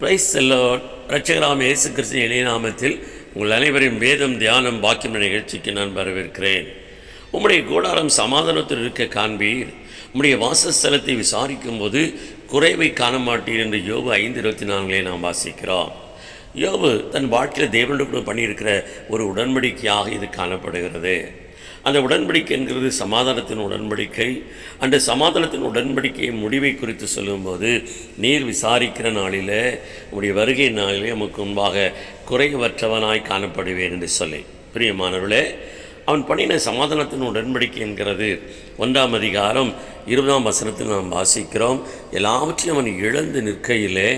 Praise the Lord. இரட்சகராம் இயேசு கிறிஸ்துவின் இணைய நாமத்தில் உங்கள் அனைவரையும் வேதம் தியானம் பாக்கியம் நிகழ்ச்சிக்கு நான் வரவேற்கிறேன். உம்முடைய கூடாரம் சமாதானத்தில் இருக்க காண்பீர், உம்முடைய வாசஸ்தலத்தை விசாரிக்கும் போது குறைவை காண மாட்டீர் என்று யோபு 5:24 நாம் வாசிக்கிறோம். யோபு தன் வாழ்க்கையில் தேவனோடு கூட பண்ணியிருக்கிற ஒரு உடன்படிக்கையாக இது காணப்படுகிறது. அந்த உடன்படிக்கை என்கிறது சமாதானத்தின் உடன்படிக்கை. அந்த சமாதானத்தின் உடன்படிக்கையை முடிவை குறித்து சொல்லும்போது, நீர் விசாரிக்கிற நாளில் உடைய வருகை நாளிலே நமக்கு முன்பாக குறைவற்றவனாய் காணப்படுவேன் என்று சொல்லி, பிரியமானவர்களே, அவன் பண்ணின சமாதானத்தின் உடன்படிக்கை என்கிறது 1ஆம் அதிகாரம் 20ஆம் வசனத்தில் நாம் வாசிக்கிறோம். எல்லாவற்றையும் அவன் இழந்து நிற்கையிலே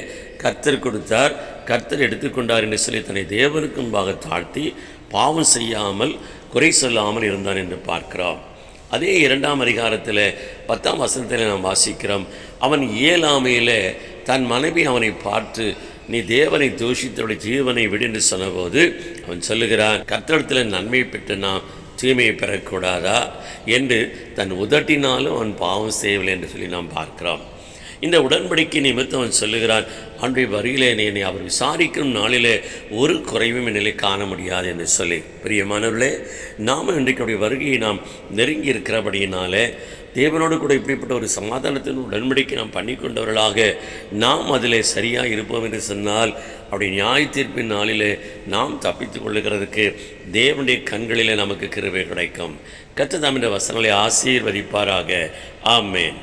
கர்த்தர் கொடுத்தார், கர்த்தர் எடுத்துக்கொண்டார் என்று சொல்லி தன்னை தேவனுக்கு முன்பாக தாழ்த்தி பாவம் செய்யாமல் குறை சொல்லாமல் இருந்தான் என்று பார்க்கிறோம். அதே 2ஆம் அதிகாரத்தில் 10ஆம் வசனத்தில் நாம் வாசிக்கிறோம். அவன் இயலாமையில் தன் மனைவி அவனை பார்த்து, நீ தேவனை தூஷித்தோடைய ஜீவனை விடு என்று சொன்னபோது அவன் சொல்லுகிறான், கர்த்தரிடத்தில் நன்மை பெற்று நாம் தீமையை பெறக்கூடாதா என்று தன் உதட்டினாலும் அவன் பாவம் செய்யவில்லை என்று சொல்லி நாம் பார்க்கிறோம். இந்த உடன்படிக்கை நிமித்தம் அவன் சொல்லுகிறான், அன்றைய வரியிலே என்னை அவர் விசாரிக்கும் நாளிலே ஒரு குறைவும் என்னிலே காண முடியாது என்று சொல்லி. பிரியமானவர்களே, நாம் இன்றைக்கு வருகையை நாம் நெருங்கி இருக்கிறபடியினாலே தேவனோடு கூட இப்படிப்பட்ட ஒரு சமாதானத்தின் உடன்படிக்கை நாம் பண்ணி கொண்டவர்களாக நாம் அதில் சரியாக இருப்போம் என்று சொன்னால், அப்படி நியாய தீர்ப்பின் நாளிலே நாம் தப்பித்து கொள்ளுகிறதுக்கு தேவனுடைய கண்களிலே நமக்கு கிருபை கிடைக்கும். கர்த்தர் தாம் இந்த வசனங்களை ஆசீர்வதிப்பாராக. ஆமென்.